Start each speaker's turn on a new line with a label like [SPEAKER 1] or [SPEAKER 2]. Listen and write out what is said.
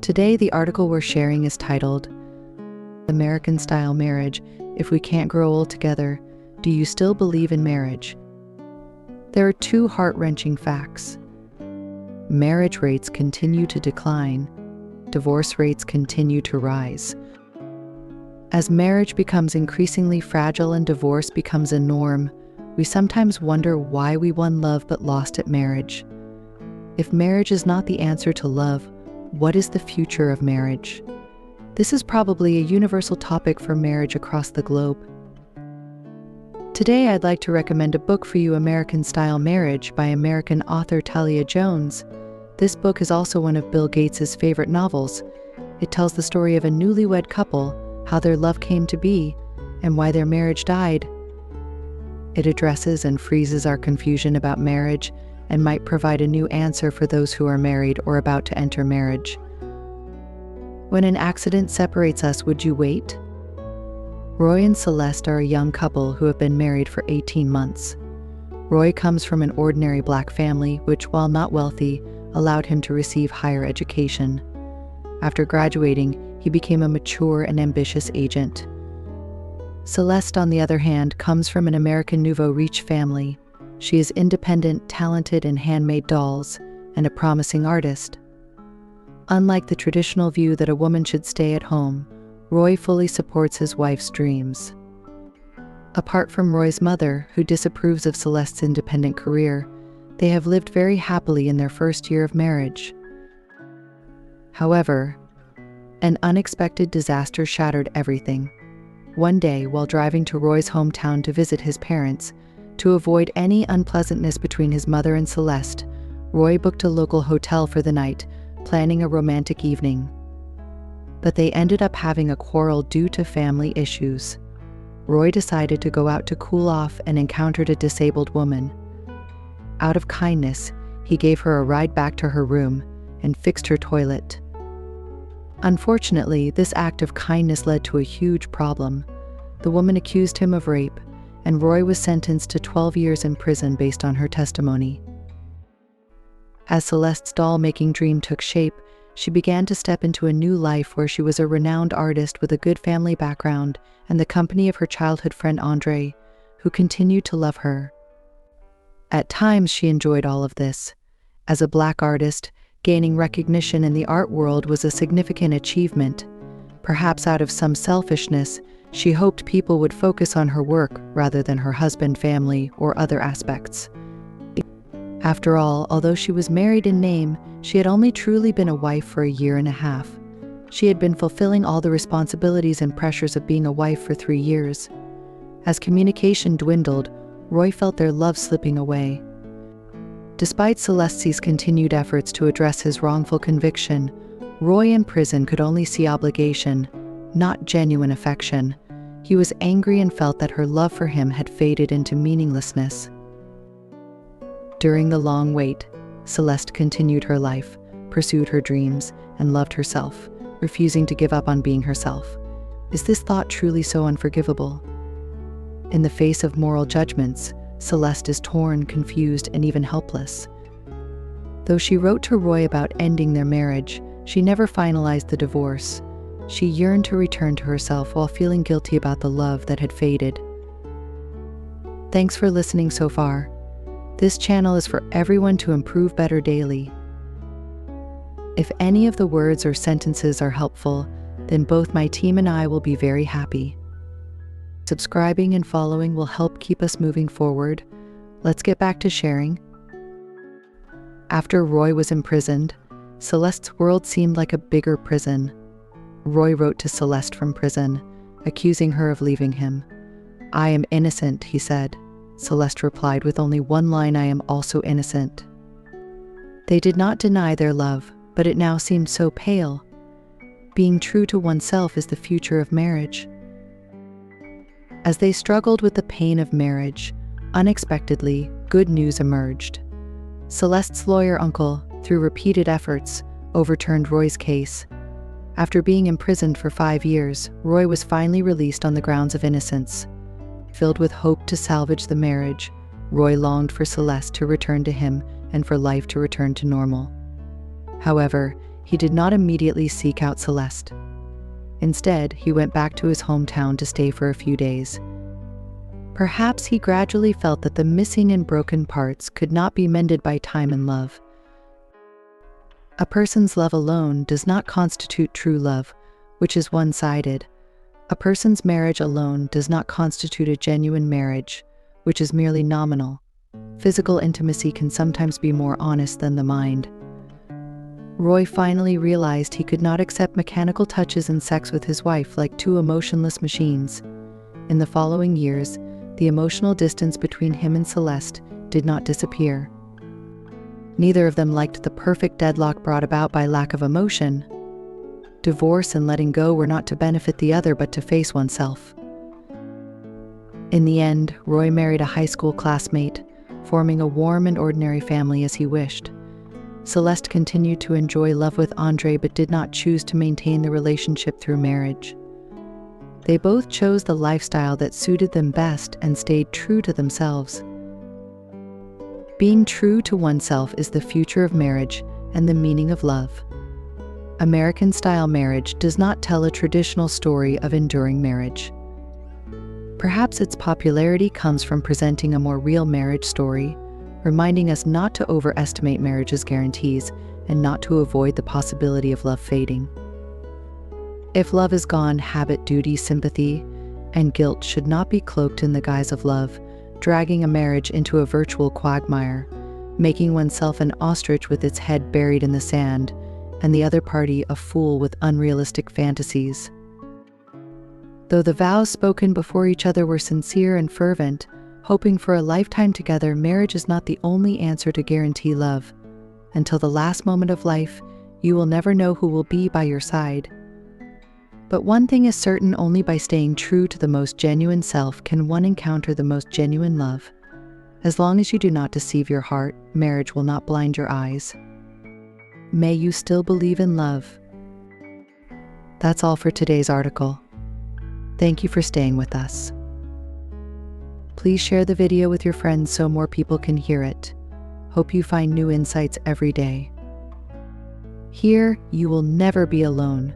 [SPEAKER 1] Today, the article we're sharing is titled, American-Style Marriage. If we can't grow old together, do you still believe in marriage? There are two heart-wrenching facts. Marriage rates continue to decline. Divorce rates continue to rise. As marriage becomes increasingly fragile and divorce becomes a norm, we sometimes wonder why we won love but lost at marriage. If marriage is not the answer to love, what is the future of marriage? This is probably a universal topic for marriage across the globe. Today, I'd like to recommend a book for you, American-Style Marriage by American author Talia Jones. This book is also one of Bill Gates's favorite novels. It tells the story of a newlywed couple, how their love came to be, and why their marriage died. It addresses and freezes our confusion about marriage and might provide a new answer for those who are married or about to enter marriage. When an accident separates us, would you wait? Roy and Celeste are a young couple who have been married for 18 months. Roy comes from an ordinary black family, which, while not wealthy, allowed him to receive higher education. After graduating, he became a mature and ambitious agent. Celeste, on the other hand, comes from an American nouveau riche family. She is independent, talented in handmade dolls, and a promising artist. Unlike the traditional view that a woman should stay at home, Roy fully supports his wife's dreams. Apart from Roy's mother, who disapproves of Celeste's independent career, they have lived very happily in their first year of marriage. However, an unexpected disaster shattered everything. One day, while driving to Roy's hometown to visit his parents, to avoid any unpleasantness between his mother and Celeste, Roy booked a local hotel for the night, planning a romantic evening. But they ended up having a quarrel due to family issues. Roy decided to go out to cool off and encountered a disabled woman. Out of kindness, he gave her a ride back to her room and fixed her toilet. Unfortunately, this act of kindness led to a huge problem. The woman accused him of rape, and Roy was sentenced to 12 years in prison based on her testimony. As Celeste's doll-making dream took shape, she began to step into a new life where she was a renowned artist with a good family background and the company of her childhood friend Andre, who continued to love her. At times, she enjoyed all of this. As a black artist, gaining recognition in the art world was a significant achievement. Perhaps out of some selfishness, she hoped people would focus on her work rather than her husband, family, or other aspects. After all, although she was married in name, she had only truly been a wife for a year and a half. She had been fulfilling all the responsibilities and pressures of being a wife for 3 years. As communication dwindled, Roy felt their love slipping away. Despite Celeste's continued efforts to address his wrongful conviction, Roy in prison could only see obligation, not genuine affection. He was angry and felt that her love for him had faded into meaninglessness. During the long wait, Celeste continued her life, pursued her dreams, and loved herself, refusing to give up on being herself. Is this thought truly so unforgivable? In the face of moral judgments, Celeste is torn, confused, and even helpless. Though she wrote to Roy about ending their marriage, she never finalized the divorce. She yearned to return to herself while feeling guilty about the love that had faded. Thanks for listening so far. This channel is for everyone to improve better daily. If any of the words or sentences are helpful, then both my team and I will be very happy. Subscribing and following will help keep us moving forward. Let's get back to sharing. After Roy was imprisoned, Celeste's world seemed like a bigger prison. Roy wrote to Celeste from prison, accusing her of leaving him. "I am innocent," he said. Celeste replied with only one line, "I am also innocent." They did not deny their love, but it now seemed so pale. Being true to oneself is the future of marriage. As they struggled with the pain of marriage, unexpectedly, good news emerged. Celeste's lawyer uncle, through repeated efforts, overturned Roy's case. After being imprisoned for 5 years, Roy was finally released on the grounds of innocence. Filled with hope to salvage the marriage, Roy longed for Celeste to return to him and for life to return to normal. However, he did not immediately seek out Celeste. Instead, he went back to his hometown to stay for a few days. Perhaps he gradually felt that the missing and broken parts could not be mended by time and love. A person's love alone does not constitute true love, which is one-sided. A person's marriage alone does not constitute a genuine marriage, which is merely nominal. Physical intimacy can sometimes be more honest than the mind. Roy finally realized he could not accept mechanical touches and sex with his wife like two emotionless machines. In the following years, the emotional distance between him and Celeste did not disappear. Neither of them liked the perfect deadlock brought about by lack of emotion. Divorce and letting go were not to benefit the other but to face oneself. In the end, Roy married a high school classmate, forming a warm and ordinary family as he wished. Celeste continued to enjoy love with Andre but did not choose to maintain the relationship through marriage. They both chose the lifestyle that suited them best and stayed true to themselves. Being true to oneself is the future of marriage and the meaning of love. American-style marriage does not tell a traditional story of enduring marriage. Perhaps its popularity comes from presenting a more real marriage story, reminding us not to overestimate marriage's guarantees and not to avoid the possibility of love fading. If love is gone, habit, duty, sympathy, and guilt should not be cloaked in the guise of love, dragging a marriage into a virtual quagmire, making oneself an ostrich with its head buried in the sand, and the other party a fool with unrealistic fantasies. Though the vows spoken before each other were sincere and fervent, hoping for a lifetime together, marriage is not the only answer to guarantee love. Until the last moment of life, you will never know who will be by your side. But one thing is certain: only by staying true to the most genuine self can one encounter the most genuine love. As long as you do not deceive your heart, marriage will not blind your eyes. May you still believe in love. That's all for today's article. Thank you for staying with us. Please share the video with your friends so more people can hear it. Hope you find new insights every day. Here, you will never be alone.